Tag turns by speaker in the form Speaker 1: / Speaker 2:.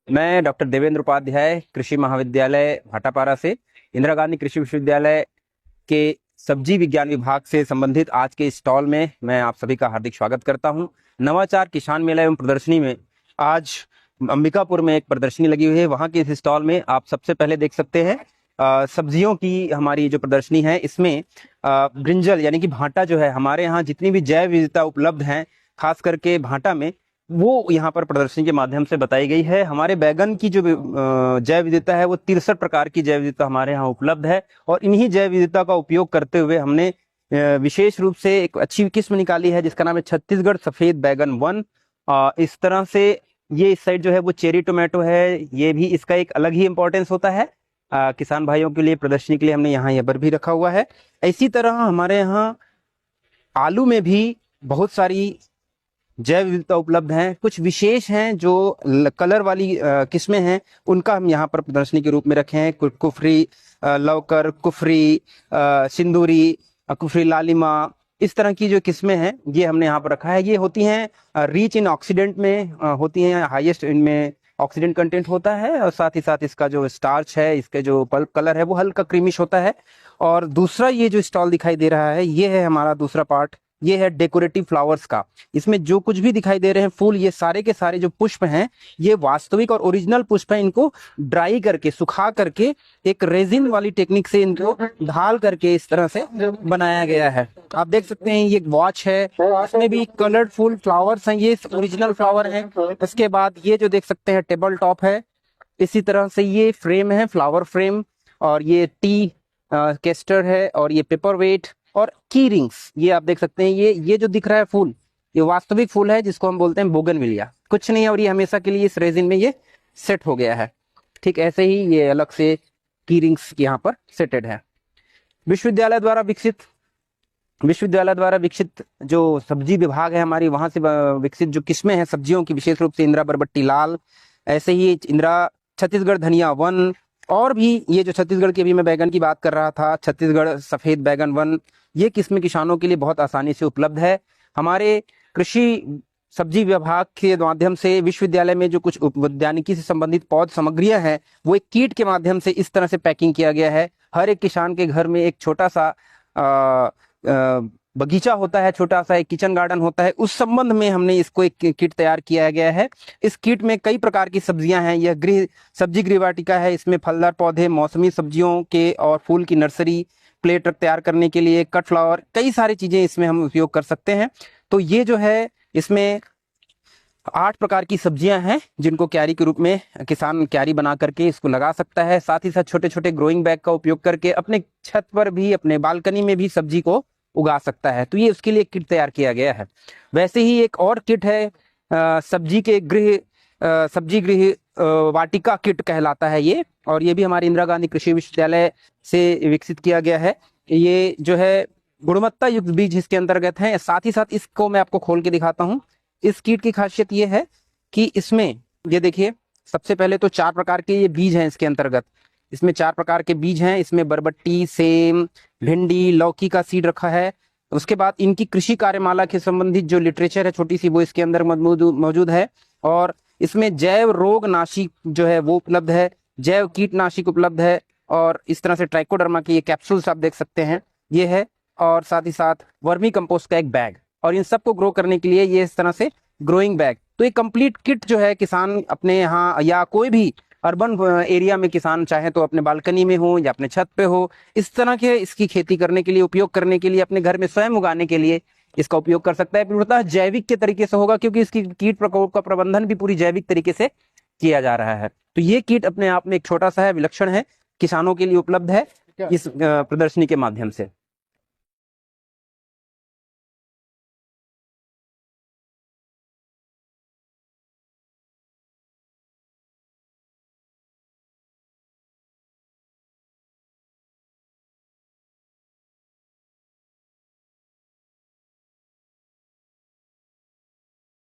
Speaker 1: मैं डॉक्टर देवेंद्र उपाध्याय कृषि महाविद्यालय भाटापारा से इंदिरा गांधी कृषि विश्वविद्यालय के सब्जी विज्ञान विभाग से संबंधित आज के स्टॉल में मैं आप सभी का हार्दिक स्वागत करता हूं। नवाचार किसान मेला एवं प्रदर्शनी में आज अंबिकापुर में एक प्रदर्शनी लगी हुई है। वहां के इस स्टॉल में आप सबसे पहले देख सकते हैं सब्जियों की हमारी जो प्रदर्शनी है, इसमें ब्रिंजल यानी कि भांटा जो है, हमारे यहाँ जितनी भी जैव विविधता उपलब्ध है खास करके भांटा में, वो यहाँ पर प्रदर्शनी के माध्यम से बताई गई है। हमारे बैगन की जो जैव विविधता है वो 63 प्रकार की जैव विविधता हमारे यहाँ उपलब्ध है और इन्हीं जैव विविधता का उपयोग करते हुए हमने विशेष रूप से एक अच्छी किस्म निकाली है जिसका नाम है छत्तीसगढ़ सफेद बैगन 1। इस तरह से ये इस साइड जो है वो चेरी टोमेटो है, ये भी इसका एक अलग ही इंपॉर्टेंस होता है किसान भाइयों के लिए। प्रदर्शनी के लिए हमने यहाँ पर भी रखा हुआ है। इसी तरह हमारे यहाँ आलू में भी बहुत सारी जैव विविधता उपलब्ध हैं। कुछ विशेष हैं जो कलर वाली किस्में हैं, उनका हम यहाँ पर प्रदर्शनी के रूप में रखे हैं। कुफरी लौकर, कुफरी सिंदूरी, कुफरी लालिमा, इस तरह की जो किस्में हैं ये हमने यहाँ पर रखा है। ये होती हैं रिच इन ऑक्सीडेंट में होती हैं, हाईएस्ट इनमें ऑक्सीडेंट कंटेंट होता है और साथ ही साथ इसका जो स्टार्च है, इसके जो पल्प कलर है वो हल्का क्रीमिश होता है। और दूसरा ये जो स्टॉल दिखाई दे रहा है ये है हमारा दूसरा पार्ट, ये है डेकोरेटिव फ्लावर्स का। इसमें जो कुछ भी दिखाई दे रहे हैं फूल, ये सारे के सारे जो पुष्प हैं ये वास्तविक और ओरिजिनल पुष्प हैं। इनको ड्राई करके, सुखा करके, एक रेजिन वाली टेक्निक से इनको ढाल करके इस तरह से बनाया गया है। आप देख सकते हैं ये एक वॉच है, इसमें भी कलरफुल फ्लावर्स हैं, ये ओरिजिनल फ्लावर हैं। इसके बाद ये जो देख सकते हैं टेबल टॉप है, इसी तरह से ये फ्रेम है, फ्लावर फ्रेम, और ये टी केस्टर है, और ये पेपर वेट और की रिंग्स, ये आप देख सकते हैं। ये जो दिख रहा है फूल, ये वास्तविक फूल है जिसको हम बोलते हैं बोगनविलिया, कुछ नहीं है, और ये हमेशा के लिए इस रेजिन में ये सेट हो गया है। ठीक ऐसे ही ये अलग से की रिंग्स यहाँ पर सेटेड है। विश्वविद्यालय द्वारा विकसित जो सब्जी विभाग है हमारी, वहां से विकसित जो किस्में हैं सब्जियों की, विशेष रूप से इंदिरा बरबट्टी लाल, ऐसे ही इंदिरा छत्तीसगढ़ धनिया 1, और भी ये जो छत्तीसगढ़ की अभी मैं बैगन की बात कर रहा था, छत्तीसगढ़ सफेद बैगन 1, ये किस्म किसानों के लिए बहुत आसानी से उपलब्ध है। हमारे कृषि सब्जी विभाग के माध्यम से विश्वविद्यालय में जो कुछ उद्यानिकी से संबंधित पौध सामग्रियां हैं वो एक किट के माध्यम से इस तरह से पैकिंग किया गया है। हर एक किसान के घर में एक छोटा सा बगीचा होता है, छोटा सा एक किचन गार्डन होता है, उस संबंध में हमने इसको एक किट तैयार किया गया है। इस किट में कई प्रकार की सब्जियां हैं। यह सब्जी गृह वाटिका है, इसमें फलदार पौधे, मौसमी सब्जियों के और फूल की नर्सरी, प्लेट तैयार करने के लिए कट फ्लावर, कई सारी चीजें इसमें हम उपयोग कर सकते हैं। तो ये जो है इसमें 8 प्रकार की सब्जियां हैं जिनको क्यारी के रूप में किसान क्यारी बना करके इसको लगा सकता है। साथ ही साथ छोटे छोटे ग्रोइंग बैग का उपयोग करके अपने छत पर भी, अपने बालकनी में भी सब्जी को उगा सकता है। तो ये उसके लिए किट तैयार किया गया है। वैसे ही एक और किट है सब्जी गृह वाटिका किट कहलाता है ये, और ये भी हमारे इंदिरा गांधी कृषि विश्वविद्यालय से विकसित किया गया है। ये जो है गुणवत्ता युक्त बीज इसके अंतर्गत है। साथ ही साथ इसको मैं आपको खोल के दिखाता हूँ। इस किट की खासियत ये है कि इसमें ये देखिए, सबसे पहले तो 4 प्रकार के ये बीज हैं इसके अंतर्गत। इसमें 4 प्रकार के बीज हैं। इसमें बरबट्टी, सेम, भिंडी, लौकी का सीड रखा है। उसके बाद इनकी कृषि कार्यमाला के संबंधित जो लिटरेचर है छोटी सी, वो इसके अंदर मौजूद है। और इसमें जैव रोग नाशी जो है वो उपलब्ध है, जैव कीटनाशक उपलब्ध है, और इस तरह से ट्राइकोडर्मा के ये कैप्सूल्स आप देख सकते हैं, ये है। और साथ ही साथ वर्मी कंपोस्ट का एक बैग, और इन सबको ग्रो करने के लिए ये इस तरह से ग्रोइंग बैग। तो ये कंप्लीट किट जो है किसान अपने यहाँ या कोई भी अर्बन एरिया में किसान चाहे तो अपने बालकनी में हो या अपने छत पे हो, इस तरह के इसकी खेती करने के लिए, उपयोग करने के लिए, अपने घर में स्वयं उगाने के लिए इसका उपयोग कर सकता है। पूर्णतः जैविक के तरीके से होगा क्योंकि इसकी कीट प्रकोप का प्रबंधन भी पूरी जैविक तरीके से किया जा रहा है। तो ये किट अपने आप में एक छोटा सा है, विलक्षण है, किसानों के लिए उपलब्ध है इस प्रदर्शनी के माध्यम से।